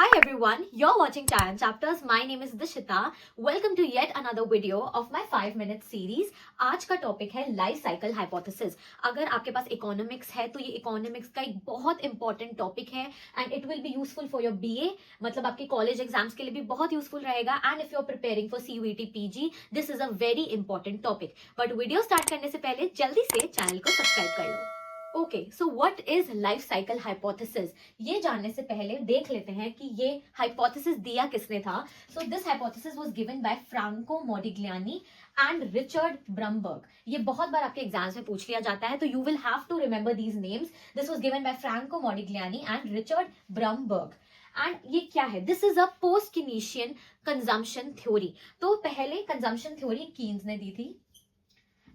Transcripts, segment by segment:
Hi everyone, you're watching Chayan Chapters. My name is Dishita. Welcome to yet another video of my 5-minute series. आज का topic है life cycle hypothesis. अगर आपके पास economics है तो ये इकोनॉमिक्स का एक बहुत इंपॉर्टेंट टॉपिक है and it will be useful for your BA, मतलब आपके कॉलेज एग्जाम्स के लिए भी बहुत यूजफुल रहेगा. And if you are preparing for CUET PG, this is a very important topic. But video start करने से पहले जल्दी से चैनल को सब्सक्राइब कर लो. Okay, so what is life cycle hypothesis? ये जानने से पहले देख लेते हैं कि ये हाइपोथेसिस दिया किसने था. So this hypothesis was given by Franco Modigliani and Richard Brumberg. ये बहुत बार आपके एग्जाम्स में पूछ लिया जाता है, तो you will have to remember these names. This was given by Franco Modigliani and Richard Brumberg. And ये क्या है? This is a post Keynesian consumption theory. तो पहले कंजम्पशन थ्योरी कीन्स ने दी थी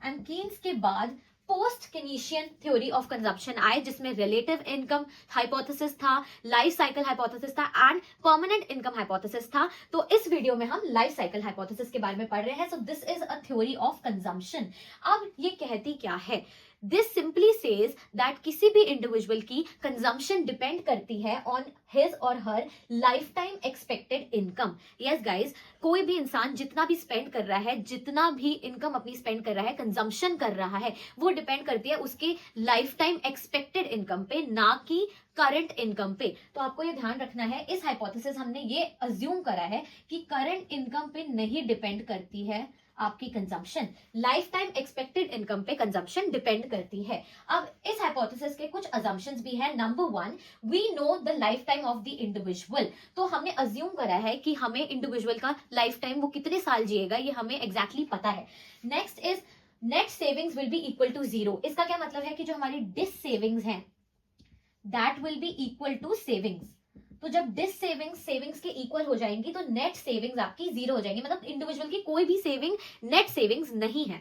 एंड कीन्स के बाद पोस्ट कीनीशियन थ्योरी ऑफ कंजम्पशन आए, जिसमें रिलेटिव इनकम हाइपोथेसिस था, लाइफ साइकिल हाइपोथेसिस था एंड परमानेंट इनकम हाइपोथेसिस था. तो इस वीडियो में हम लाइफ साइकिल हाइपोथेसिस के बारे में पढ़ रहे हैं. So this is a theory of consumption. अब ये कहती क्या है? दिस सिंपली सेज दैट किसी भी इंडिविजुअल की कंजम्पशन डिपेंड करती है ऑन हिज और हर life time expected income. Yes guys, कोई भी इंसान जितना भी स्पेंड कर रहा है, जितना भी इनकम अपनी स्पेंड कर रहा है, कंजम्पशन कर रहा है, वो डिपेंड करती है उसके लाइफ टाइम एक्सपेक्टेड इनकम पे, ना कि करंट इनकम पे. तो आपको ये ध्यान रखना है, इस हाइपोथेसिस हमने ये अज्यूम करा है कि करंट इनकम पे नहीं डिपेंड करती है आपकी consumption, life time expected income पे कंजम्पशन डिपेंड करती है. अब इस हाइपोथेसिस के कुछ अजम्पशंस भी हैं. Number 1, we know the lifetime of the individual. तो हमने अज्यूम करा है कि हमें इंडिविजुअल का लाइफ टाइम, वो कितने साल जिएगा, ये हमें एग्जैक्टली पता है. Next is net savings will be equal to 0. इसका क्या मतलब है कि जो हमारी डिस सेविंग्स हैं that will be equal to savings. तो जब डिस सेविंग्स सेविंग्स के इक्वल हो जाएंगी तो नेट सेविंग्स आपकी 0 हो जाएंगी, मतलब इंडिविजुअल की कोई भी सेविंग नेट सेविंग्स नहीं है.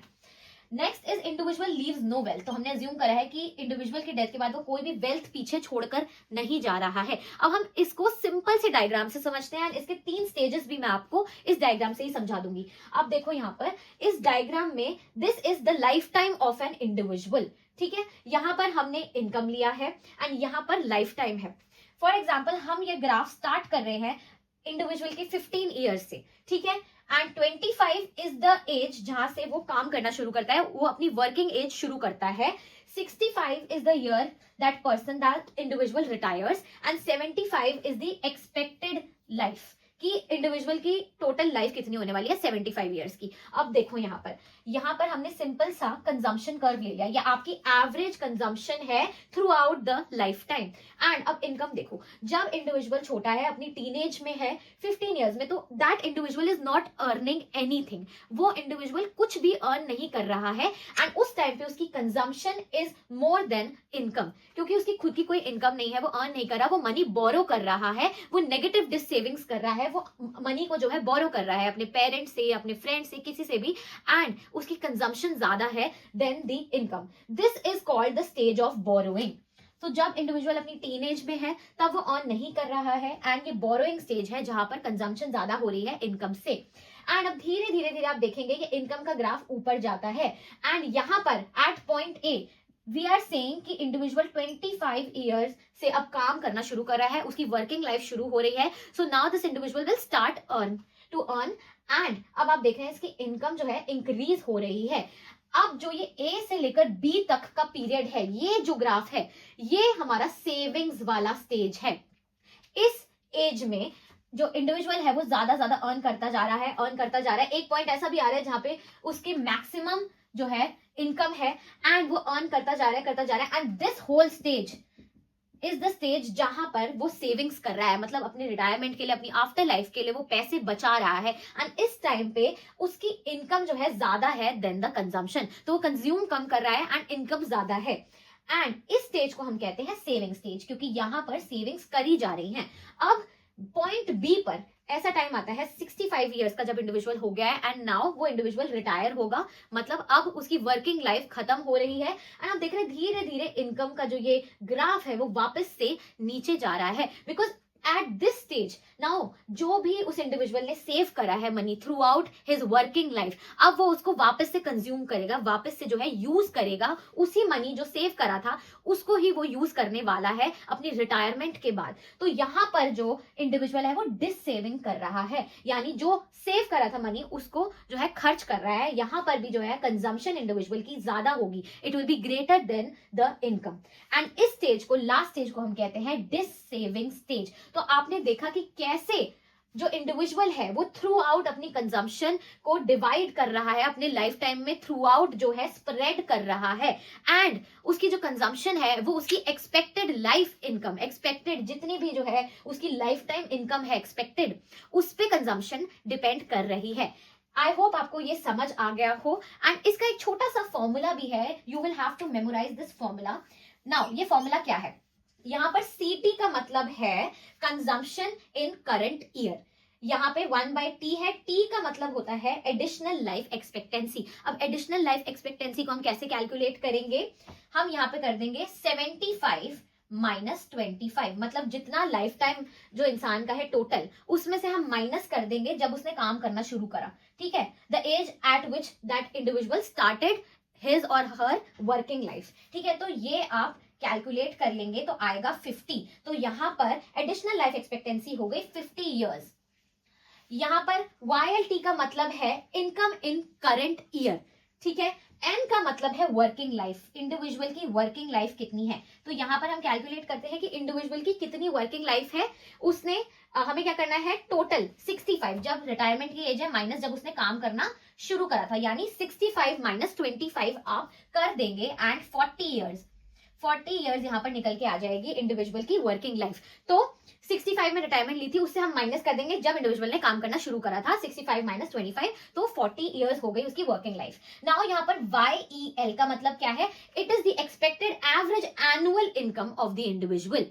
Next is individual leaves no wealth. तो हमने अज्यूम करा है कि इंडिविजुअल की डेथ के बाद वो कोई भी वेल्थ पीछे छोड़कर नहीं जा रहा है. अब हम इसको सिंपल से डायग्राम से समझते हैं. इसके 3 स्टेजेस भी मैं आपको इस डायग्राम से ही समझा दूंगी. अब देखो यहाँ पर इस डायग्राम में this is the lifetime of an individual. ठीक है, यहाँ पर हमने इनकम लिया है एंड यहाँ पर लाइफ टाइम है. फॉर एग्जाम्पल हम ये ग्राफ स्टार्ट कर रहे हैं इंडिविजुअल के 15 ईयर्स से. ठीक है, एंड 25 इज द एज जहां से वो काम करना शुरू करता है, वो अपनी वर्किंग एज शुरू करता है. 65 is the year that person that individual retires and 75 is the expected life, कि इंडिविजुअल की टोटल लाइफ कितनी होने वाली है 75 ईयर्स की. अब देखो यहाँ पर हमने सिंपल सा कंजम्पशन कर्व ले लिया. ये आपकी एवरेज कंजम्पशन है through out the life time. And अब इनकम देखो, जब इंडिविजुअल छोटा है, अपनी टीनेज में है, 15 ईयर्स में, तो that individual is not earning anything. वो इंडिविजुअल कुछ भी अर्न नहीं कर रहा है एंड उस टाइम पे उसकी consumption is more than income, क्योंकि उसकी खुद की कोई इनकम नहीं है, वो अर्न नहीं कर रहा, वो मनी बोरो कर रहा है, वो नेगेटिव डिस सेविंग्स कर रहा है, वो मनी को जो है बोरो कर रहा है अपने पेरेंट्स से, अपने फ्रेंड से, किसी से भी, एंड उसकी कंजम्पशन ज्यादा है than the income. This is called the stage of borrowing. तो जब इंडिविजुअल अपनी टीनेज में है तब वो अर्न नहीं कर रहा है एंड ये बोरोइंग स्टेज है जहां पर कंजम्पशन ज्यादा हो रही है इनकम से. एंड अब धीरे धीरे आप देखेंगे ये इनकम का ग्राफ ऊपर जाता है एंड यहाँ पर at point A we are saying कि इंडिविजुअल 25 ईयर्स से अब काम करना शुरू कर रहा है, उसकी वर्किंग लाइफ शुरू हो रही है. So now this individual will start to earn and अब आप देख रहे हैं इसकी इनकम जो है इंक्रीज हो रही है. अब जो ये ए से लेकर बी तक का पीरियड है, ये जो ग्राफ है, ये हमारा सेविंग्स वाला स्टेज है. इस एज में जो इंडिविजुअल है वो ज्यादा अर्न करता जा रहा है. एक पॉइंट ऐसा भी आ रहा है जहां पे उसके मैक्सिमम जो है इनकम है एंड वो अर्न करता जा रहा है and this whole stage is the stage जहां पर वो सेविंग्स कर रहा है, मतलब अपने रिटायरमेंट के लिए, अपनी आफ्टर लाइफ के लिए वो पैसे बचा रहा है. एंड इस टाइम पे उसकी इनकम जो है ज्यादा है देन द कंजम्पशन, तो वो कंज्यूम कम कर रहा है एंड इनकम ज्यादा है. एंड इस स्टेज को हम कहते हैं सेविंग स्टेज, क्योंकि यहां पर सेविंग्स करी जा रही हैं. अब पॉइंट बी पर ऐसा टाइम आता है 65 ईयर्स का, जब इंडिविजुअल हो गया है एंड नाउ वो इंडिविजुअल रिटायर होगा, मतलब अब उसकी वर्किंग लाइफ खत्म हो रही है एंड आप देख रहे हैं धीरे धीरे इनकम का जो ये ग्राफ है वो वापस से नीचे जा रहा है, because at this stage now जो भी उस इंडिविजुअल ने सेव करा है money through out his working life, अब वो उसको वापस से कंज्यूम करेगा, वापस से जो है यूज करेगा, उसी मनी जो सेव करा था उसको ही वो यूज करने वाला है अपनी रिटायरमेंट के बाद। तो यहाँ पर जो इंडिविजुअल है वो डिस सेविंग कर रहा है, यानी जो सेव करा था मनी उसको जो है खर्च कर रहा है। यहाँ पर भी जो है कंजम्पशन इंडिविजुअल की ज्यादा होगी, it will be greater than the income. And इस स्टेज को, लास्ट स्टेज को हम कहते हैं डिस सेविंग स्टेज। तो आपने देखा कि कैसे जो इंडिविजुअल है वो थ्रू आउट अपनी कंजम्पशन को डिवाइड कर रहा है, अपने लाइफ टाइम में थ्रू आउट जो है स्प्रेड कर रहा है, एंड उसकी जो कंजम्पशन है वो उसकी एक्सपेक्टेड लाइफ इनकम, एक्सपेक्टेड जितनी भी जो है उसकी लाइफ टाइम इनकम है एक्सपेक्टेड, उस पे कंजम्पशन डिपेंड कर रही है। आई होप आपको ये समझ आ गया हो। एंड इसका एक छोटा सा फॉर्मूला भी है, you will have to memorise this formula. Now ये फॉर्मूला क्या है, यहाँ पर CT का मतलब है कंजम्पशन इन करंट ईयर, यहाँ पे 1/T है, T का मतलब होता है एडिशनल लाइफ एक्सपेक्टेंसी। अब एडिशनल लाइफ एक्सपेक्टेंसी को हम कैसे कैलकुलेट करेंगे, हम यहाँ पे कर देंगे 75 माइनस 25, मतलब जितना लाइफ टाइम जो इंसान का है टोटल, उसमें से हम माइनस कर देंगे जब उसने काम करना शुरू करा, ठीक है, the age at which that individual started his और हर वर्किंग लाइफ, ठीक है। तो ये आप कैलकुलेट कर लेंगे तो आएगा 50। तो यहाँ पर एडिशनल लाइफ एक्सपेक्टेंसी हो गई 50 इयर्स। यहाँ पर YLT का मतलब है इनकम इन करंट ईयर, ठीक है। N का मतलब है वर्किंग लाइफ, इंडिविजुअल की वर्किंग लाइफ कितनी है। तो यहाँ पर हम कैलकुलेट करते हैं कि इंडिविजुअल की कितनी वर्किंग लाइफ है, उसने हमें क्या करना है, टोटल 65 जब रिटायरमेंट की एज है माइनस जब उसने काम करना शुरू करा था, यानी 65 माइनस 25 आप कर देंगे एंड 40 इयर्स यहाँ पर निकल के आ जाएगी इंडिविजुअल की वर्किंग लाइफ। तो 65 में रिटायरमेंट ली थी, उससे हम माइनस कर देंगे जब इंडिविजुअल ने काम करना शुरू करा था, 65 माइनस 25, तो 40 इयर्स हो गई उसकी वर्किंग लाइफ। नाउ यहाँ पर YEL का मतलब क्या है, it is the expected average annual income of the individual.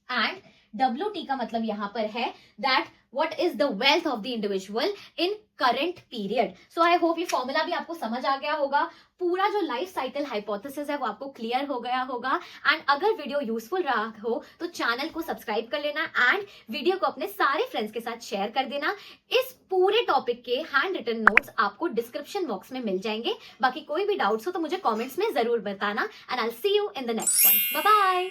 And WT का मतलब यहाँ पर है that what is the wealth of the individual in current period। so I hope ये फॉर्मूला भी आपको समझ आ गया होगा, पूरा जो लाइफ साइकिल हाइपोथेसिस है वो आपको क्लियर हो गया होगा। एंड अगर वीडियो यूजफुल रहा हो तो चैनल को सब्सक्राइब कर लेना एंड वीडियो को अपने सारे फ्रेंड्स के साथ शेयर कर देना। इस पूरे टॉपिक के हैंड रिटन नोट्स आपको डिस्क्रिप्शन बॉक्स में मिल जाएंगे। बाकी कोई भी डाउट्स हो तो मुझे कॉमेंट्स में जरूर बताना and I will see you in the next one. Bye bye.